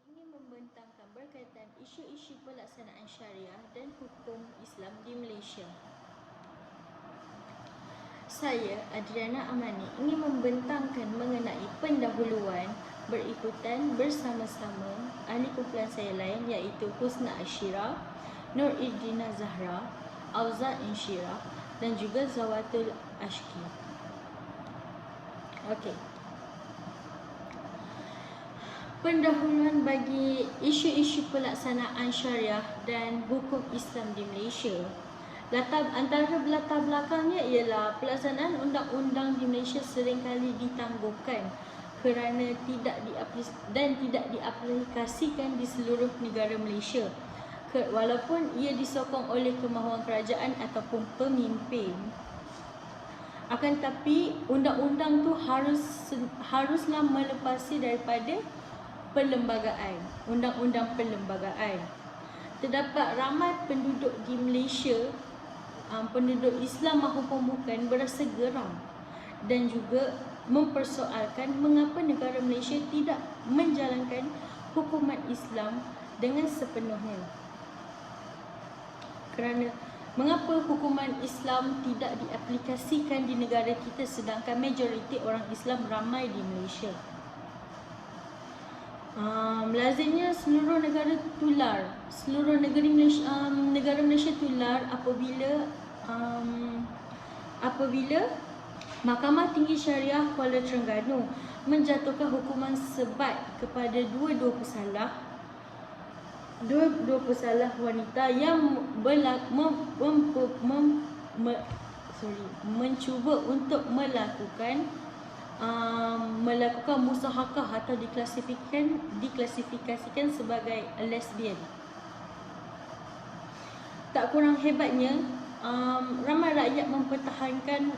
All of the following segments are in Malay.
ingin membentangkan berkaitan isu-isu pelaksanaan syariah dan hukum Islam di Malaysia. Saya, Adriana Amani, ingin membentangkan mengenai pendahuluan berikutan bersama-sama ahli kumpulan saya lain iaitu Husna Ashira, Nur Idrina Zahra, Auza Inshira dan juga Zawatul Ashki. Okey. Pendahuluan bagi isu-isu pelaksanaan syariah dan hukum Islam di Malaysia. Antara latar belakangnya ialah pelaksanaan undang-undang di Malaysia seringkali ditangguhkan kerana tidak diaplikasikan di seluruh negara Malaysia. Walaupun ia disokong oleh kemahuan kerajaan ataupun pemimpin, akan tetapi undang-undang tu haruslah melepasi daripada perlembagaan, undang-undang perlembagaan. Terdapat ramai penduduk di Malaysia, penduduk Islam maupun bukan, berasa geram dan juga mempersoalkan mengapa negara Malaysia tidak menjalankan hukuman Islam dengan sepenuhnya. Kerana mengapa hukuman Islam tidak diaplikasikan di negara kita sedangkan majoriti orang Islam ramai di Malaysia. Lazimnya seluruh negara tular, seluruh negara Malaysia tular apabila Mahkamah Tinggi Syariah Kuala Terengganu menjatuhkan hukuman sebat kepada dua pesalah wanita yang mencuba untuk melakukan musahakah atau diklasifikasikan sebagai lesbian. Tak kurang hebatnya, ramai rakyat mempertahankan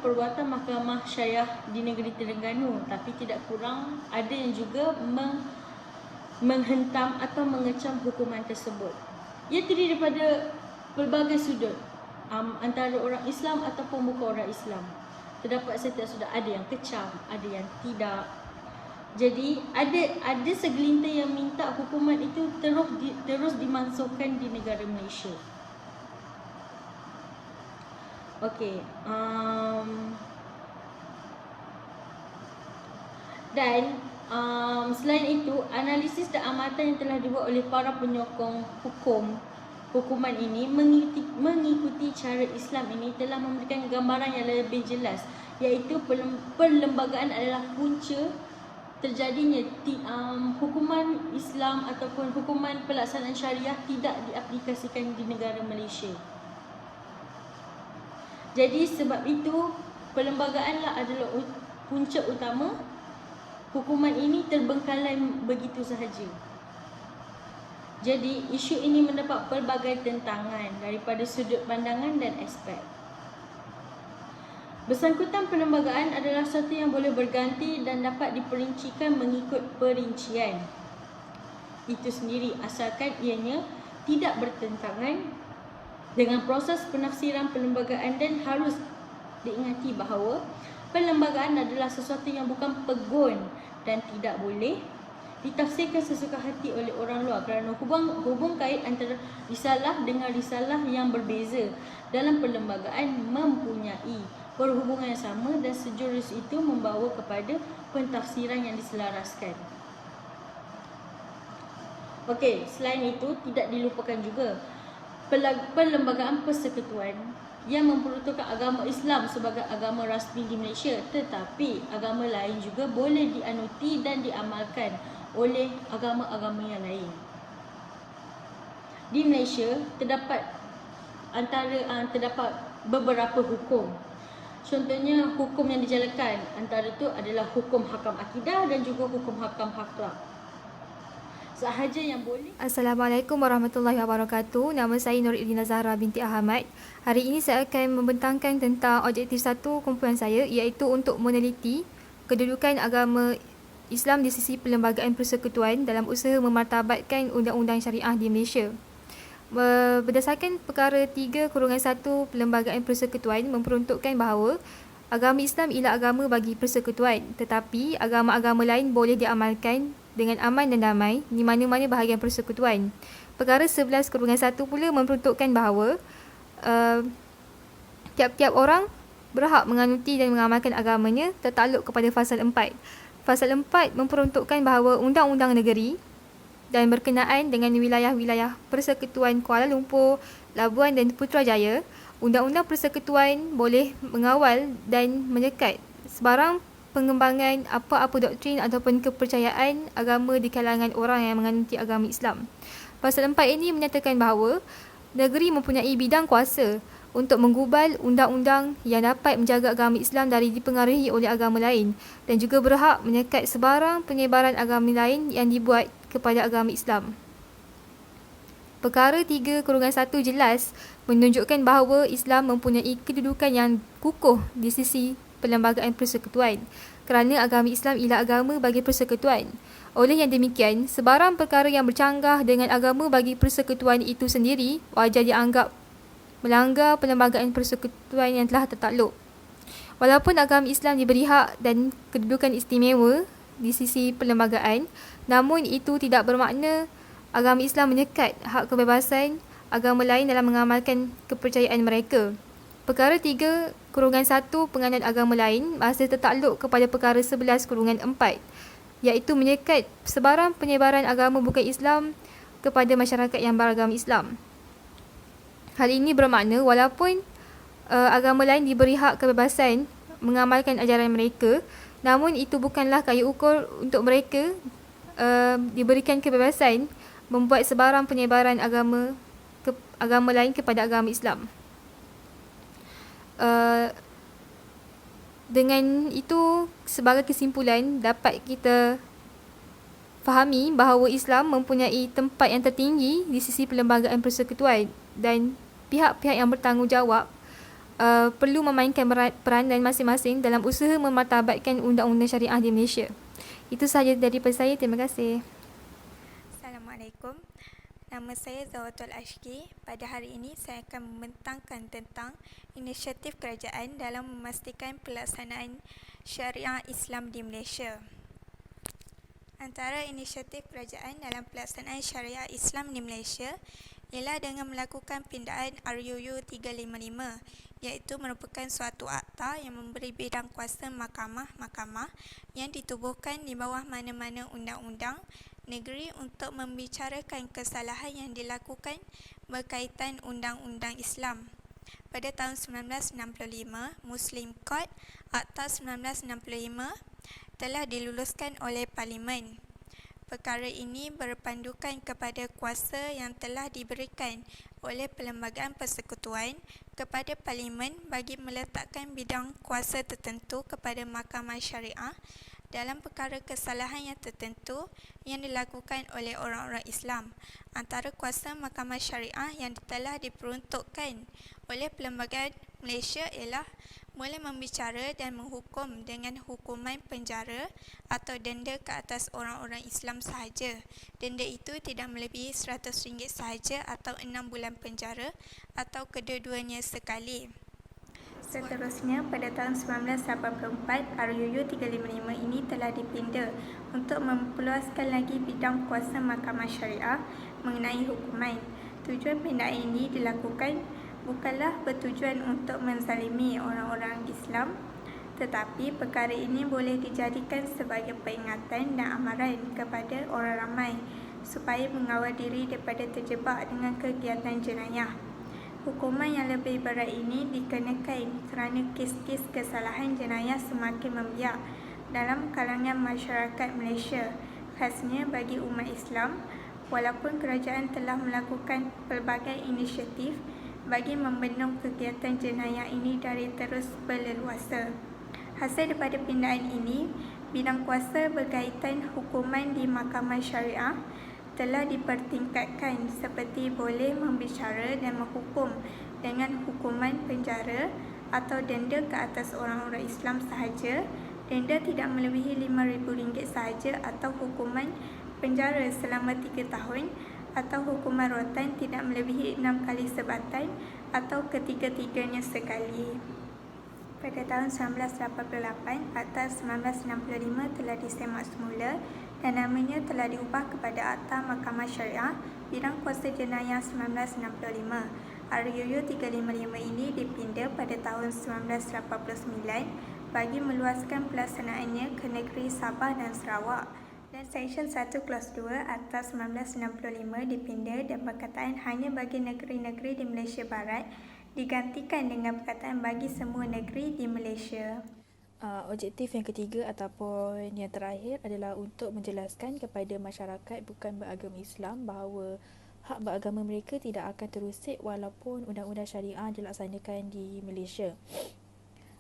perbuatan Mahkamah Syariah di negeri Terengganu, tapi tidak kurang ada yang juga menghentam atau mengecam hukuman tersebut. Ia terdiri daripada pelbagai sudut, antara orang Islam ataupun bukan orang Islam. Terdapat setiap sudah ada yang kecam, ada yang tidak. Jadi ada segelintir yang minta hukuman itu terus dimansuhkan di negara Malaysia. Okey. Dan selain itu, analisis dan amatan yang telah dibuat oleh para penyokong hukuman ini mengikuti cara Islam ini telah memberikan gambaran yang lebih jelas, iaitu perlembagaan adalah punca terjadinya hukuman Islam ataupun hukuman pelaksanaan syariah tidak diaplikasikan di negara Malaysia. Jadi sebab itu perlembagaanlah adalah punca utama. Hukuman ini terbengkalai begitu sahaja. Jadi isu ini mendapat pelbagai tentangan daripada sudut pandangan dan aspek. Bersangkutan perlembagaan adalah sesuatu yang boleh berganti dan dapat diperincikan mengikut perincian itu sendiri, asalkan ianya tidak bertentangan dengan proses penafsiran perlembagaan. Dan harus diingati bahawa perlembagaan adalah sesuatu yang bukan pegun dan tidak boleh ditafsirkan sesuka hati oleh orang luar, kerana hubung kait antara risalah dengan risalah yang berbeza dalam perlembagaan mempunyai perhubungan yang sama dan sejurus itu membawa kepada pentafsiran yang diselaraskan. Okey, selain itu tidak dilupakan juga perlembagaan persekutuan yang memperuntukkan agama Islam sebagai agama rasmi di Malaysia, tetapi agama lain juga boleh dianuti dan diamalkan oleh agama-agama yang lain. Di Malaysia terdapat beberapa hukum. Contohnya hukum yang dijalankan antara itu adalah hukum hakam akidah dan juga hukum hakam akhlak. Sahaja yang boleh. Assalamualaikum warahmatullahi wabarakatuh. Nama saya Nur Idrina Zahra binti Ahmad. Hari ini saya akan membentangkan tentang objektif satu kumpulan saya, iaitu untuk meneliti kedudukan agama Islam di sisi perlembagaan persekutuan dalam usaha memartabatkan undang-undang syariah di Malaysia. Berdasarkan perkara 3/1 Perlembagaan Persekutuan memperuntukkan bahawa Agama Islam ialah agama bagi persekutuan, tetapi agama-agama lain boleh diamalkan dengan aman dan damai di mana-mana bahagian persekutuan. Perkara 11/1 pula memperuntukkan bahawa tiap-tiap orang berhak menganuti dan mengamalkan agamanya tertakluk kepada Fasal 4. Fasal 4 memperuntukkan bahawa undang-undang negeri dan berkenaan dengan wilayah-wilayah Persekutuan Kuala Lumpur, Labuan dan Putrajaya, Undang-Undang Persekutuan boleh mengawal dan menyekat sebarang pengembangan apa-apa doktrin ataupun kepercayaan agama di kalangan orang yang menganuti agama Islam. Pasal 4 ini menyatakan bahawa negeri mempunyai bidang kuasa untuk menggubal undang-undang yang dapat menjaga agama Islam dari dipengaruhi oleh agama lain dan juga berhak menyekat sebarang penyebaran agama lain yang dibuat kepada agama Islam. Perkara 3/1 jelas menunjukkan bahawa Islam mempunyai kedudukan yang kukuh di sisi perlembagaan persekutuan kerana agama Islam ialah agama bagi persekutuan. Oleh yang demikian, sebarang perkara yang bercanggah dengan agama bagi persekutuan itu sendiri wajar dianggap melanggar perlembagaan persekutuan yang telah tertakluk. Walaupun agama Islam diberi hak dan kedudukan istimewa di sisi perlembagaan, namun itu tidak bermakna agama Islam menyekat hak kebebasan agama lain dalam mengamalkan kepercayaan mereka. Perkara 3/1 penganut agama lain masih tertakluk kepada perkara 11/4, iaitu menyekat sebarang penyebaran agama bukan Islam kepada masyarakat yang beragama Islam. Hal ini bermakna walaupun agama lain diberi hak kebebasan mengamalkan ajaran mereka, namun itu bukanlah kaya ukur untuk mereka diberikan kebebasan membuat sebarang penyebaran agama lain kepada agama Islam. Dengan itu, sebagai kesimpulan, dapat kita fahami bahawa Islam mempunyai tempat yang tertinggi di sisi perlembagaan persekutuan dan pihak-pihak yang bertanggungjawab perlu memainkan peranan masing-masing dalam usaha memartabatkan undang-undang syariah di Malaysia. Itu sahaja daripada saya. Terima kasih. Assalamualaikum. Nama saya Zawatul Ashki. Pada hari ini saya akan membentangkan tentang inisiatif kerajaan dalam memastikan pelaksanaan syariah Islam di Malaysia. Antara inisiatif kerajaan dalam pelaksanaan syariah Islam di Malaysia ialah dengan melakukan pindaan RUU 355, iaitu merupakan suatu akta yang memberi bidang kuasa mahkamah-mahkamah yang ditubuhkan di bawah mana-mana undang-undang negeri untuk membicarakan kesalahan yang dilakukan berkaitan undang-undang Islam. Pada tahun 1965, Muslim Code Akta 1965 telah diluluskan oleh Parlimen. Perkara ini berpandukan kepada kuasa yang telah diberikan oleh Perlembagaan Persekutuan kepada Parlimen bagi meletakkan bidang kuasa tertentu kepada Mahkamah Syariah dalam perkara kesalahan yang tertentu yang dilakukan oleh orang-orang Islam. Antara kuasa Mahkamah Syariah yang telah diperuntukkan oleh Perlembagaan Malaysia ialah boleh membicara dan menghukum dengan hukuman penjara atau denda ke atas orang-orang Islam sahaja. Denda itu tidak melebihi RM100 sahaja atau 6 bulan penjara atau kedua-duanya sekali. Seterusnya, pada tahun 1984, RUU 355 ini telah dipinda untuk memperluaskan lagi bidang kuasa Mahkamah Syariah mengenai hukuman. Tujuan pindaan ini dilakukan bukanlah bertujuan untuk menzalimi orang-orang Islam, tetapi perkara ini boleh dijadikan sebagai peringatan dan amaran kepada orang ramai supaya mengawal diri daripada terjebak dengan kegiatan jenayah. Hukuman yang lebih berat ini dikenakan kerana kes-kes kesalahan jenayah semakin membiak dalam kalangan masyarakat Malaysia, khasnya bagi umat Islam, walaupun kerajaan telah melakukan pelbagai inisiatif bagi membendung kegiatan jenayah ini dari terus berleluasa. Hasil daripada pindaan ini, bidang kuasa berkaitan hukuman di Mahkamah Syariah telah dipertingkatkan seperti boleh membicara dan menghukum dengan hukuman penjara atau denda ke atas orang-orang Islam sahaja, denda tidak melebihi RM5,000 sahaja atau hukuman penjara selama 3 tahun atau hukuman rotan tidak melebihi 6 kali sebatan atau ketiga-tiganya sekali. Pada tahun 1988, Akta 1965 telah disemak semula dan namanya telah diubah kepada Akta Mahkamah Syariah Bidang Kuasa Jenayah 1965. RUU 355 ini dipinda pada tahun 1989 bagi meluaskan pelaksanaannya ke negeri Sabah dan Sarawak. Dan Seksyen 1 Kelas 2 Akta 1965 dipinda dan perkataan hanya bagi negeri-negeri di Malaysia Barat digantikan dengan perkataan bagi semua negeri di Malaysia. Objektif yang ketiga ataupun yang terakhir adalah untuk menjelaskan kepada masyarakat bukan beragama Islam bahawa hak beragama mereka tidak akan terusik walaupun undang-undang syariah dilaksanakan di Malaysia.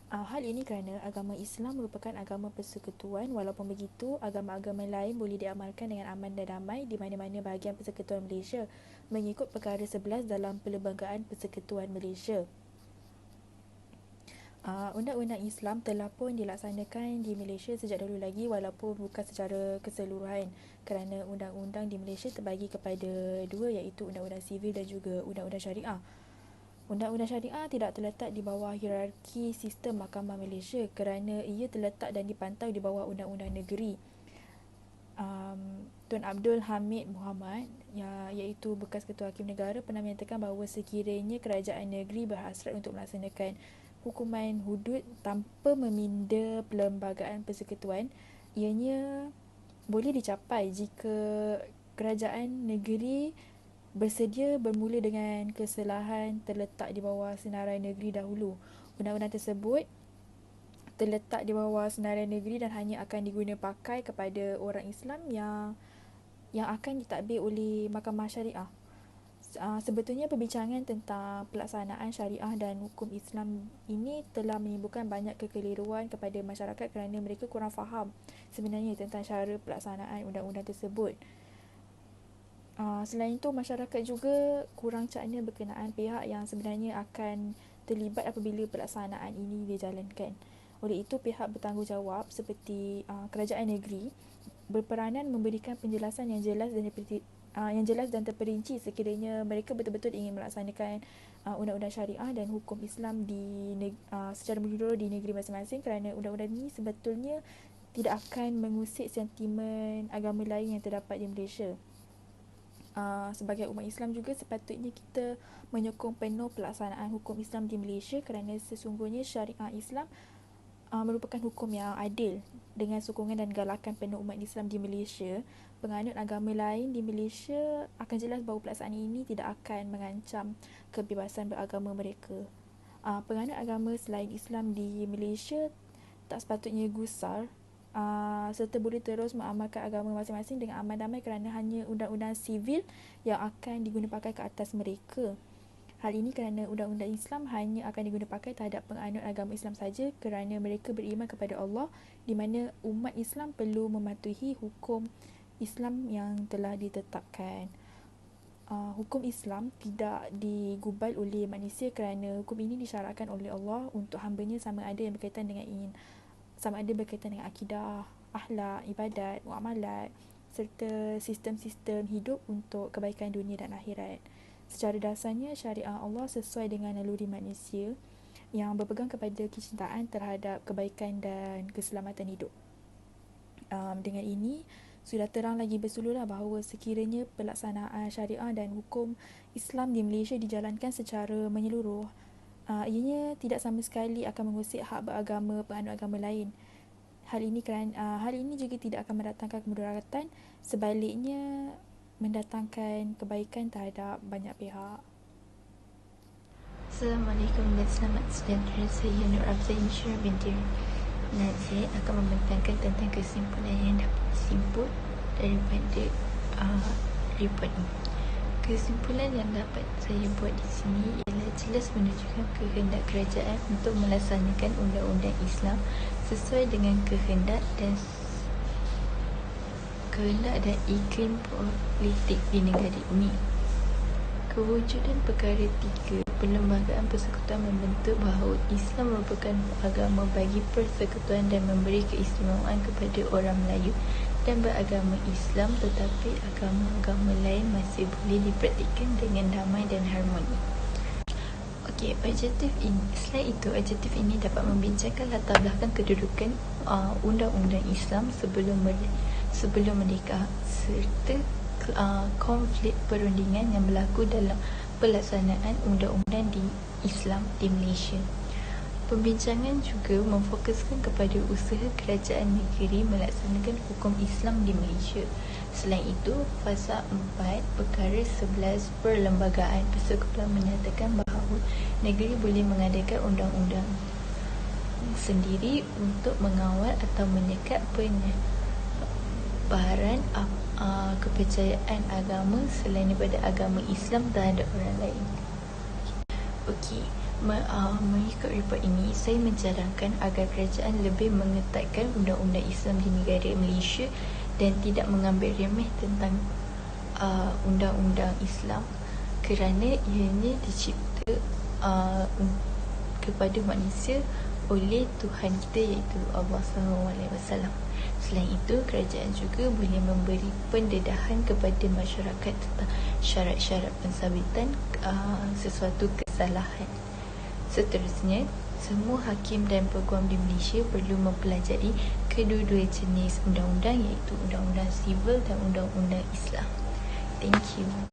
Hal ini kerana agama Islam merupakan agama persekutuan. Walaupun begitu, agama-agama lain boleh diamalkan dengan aman dan damai di mana-mana bahagian persekutuan Malaysia mengikut perkara 11 dalam Perlembagaan Persekutuan Malaysia. Undang-undang Islam telah pun dilaksanakan di Malaysia sejak dahulu lagi walaupun bukan secara keseluruhan kerana undang-undang di Malaysia terbagi kepada dua, iaitu undang-undang sivil dan juga undang-undang syariah. Undang-undang syariah tidak terletak di bawah hierarki sistem Mahkamah Malaysia kerana ia terletak dan dipantau di bawah undang-undang negeri. Tun Abdul Hamid Muhammad, iaitu bekas Ketua Hakim Negara, pernah menyatakan bahawa sekiranya kerajaan negeri berhasrat untuk melaksanakan hukuman hudud tanpa meminda Perlembagaan Persekutuan, ianya boleh dicapai jika kerajaan negeri bersedia bermula dengan kesalahan terletak di bawah senarai negeri dahulu. Undang-undang tersebut terletak di bawah senarai negeri dan hanya akan diguna pakai kepada orang Islam yang akan ditadbir oleh Mahkamah Syariah. Sebetulnya perbincangan tentang pelaksanaan syariah dan hukum Islam ini telah menimbulkan banyak kekeliruan kepada masyarakat kerana mereka kurang faham sebenarnya tentang cara pelaksanaan undang-undang tersebut. Selain itu, masyarakat juga kurang cakna berkenaan pihak yang sebenarnya akan terlibat apabila pelaksanaan ini dijalankan. Oleh itu, pihak bertanggungjawab seperti kerajaan negeri berperanan memberikan penjelasan yang jelas dan terperinci sekiranya mereka betul-betul ingin melaksanakan undang-undang syariah dan hukum Islam secara menyeluruh di negeri masing-masing, kerana undang-undang ini sebetulnya tidak akan mengusik sentimen agama lain yang terdapat di Malaysia. Sebagai umat Islam juga sepatutnya kita menyokong penuh pelaksanaan hukum Islam di Malaysia kerana sesungguhnya syariah Islam merupakan hukum yang adil. Dengan sokongan dan galakan penuh umat Islam di Malaysia, penganut agama lain di Malaysia akan jelas bahawa pelaksanaan ini tidak akan mengancam kebebasan beragama mereka. Penganut agama selain Islam di Malaysia tak sepatutnya gusar serta boleh terus mengamalkan agama masing-masing dengan aman damai kerana hanya undang-undang sivil yang akan diguna pakai ke atas mereka. Hal ini kerana undang-undang Islam hanya akan diguna pakai terhadap penganut agama Islam saja kerana mereka beriman kepada Allah, di mana umat Islam perlu mematuhi hukum Islam yang telah ditetapkan. Hukum Islam tidak digubal oleh manusia kerana hukum ini disyaratkan oleh Allah untuk hamba-Nya sama ada berkaitan dengan akidah, akhlak, ibadat, muamalat serta sistem-sistem hidup untuk kebaikan dunia dan akhirat. Secara dasarnya, syariah Allah sesuai dengan naluri manusia yang berpegang kepada kecintaan terhadap kebaikan dan keselamatan hidup. Dengan ini, sudah terang lagi bersululah bahawa sekiranya pelaksanaan syariah dan hukum Islam di Malaysia dijalankan secara menyeluruh, ianya tidak sama sekali akan mengusik hak beragama penganut agama lain. Hal ini juga tidak akan mendatangkan kemudaratan, sebaliknya mendatangkan kebaikan terhadap banyak pihak. Assalamualaikum dan selamat sejahtera. Saya Nur Afzal Insyirah binti Nazir akan membentangkan tentang kesimpulan yang dapat disimpul daripada report ini. Kesimpulan yang dapat saya buat di sini ialah jelas menunjukkan kehendak kerajaan untuk melaksanakan undang-undang Islam sesuai dengan kehendak dan iklim politik di negara ini. Kewujudan perkara 3 Perlembagaan Persekutuan membentuk bahawa Islam merupakan agama bagi persekutuan dan memberi keistimewaan kepada orang Melayu dan beragama Islam, tetapi agama-agama lain masih boleh dipraktikkan dengan damai dan harmoni. Okey, selain itu, objektif ini dapat membincangkan latar belakang kedudukan undang-undang Islam sebelum merdeka serta konflik perundingan yang berlaku dalam pelaksanaan undang-undang di Islam di Malaysia. Pembincangan juga memfokuskan kepada usaha kerajaan negeri melaksanakan hukum Islam di Malaysia. Selain itu, fasa 4 perkara 11 perlembagaan persekutuan menyatakan bahawa negeri boleh mengadakan undang-undang sendiri untuk mengawal atau menyekat penyebaran kepercayaan agama selain daripada agama Islam terhadap orang lain. Okey, mengikut report ini, saya mencarangkan agar kerajaan lebih mengetatkan undang-undang Islam di negara Malaysia dan tidak mengambil remeh tentang undang-undang Islam kerana ianya dicipta kepada manusia oleh Tuhan kita iaitu Allah SWT. Selain itu, kerajaan juga boleh memberi pendedahan kepada masyarakat tentang syarat-syarat pensabitan sesuatu kesalahan. Seterusnya, semua hakim dan peguam di Malaysia perlu mempelajari kedua-dua jenis undang-undang iaitu undang-undang sivil dan undang-undang Islam. Thank you.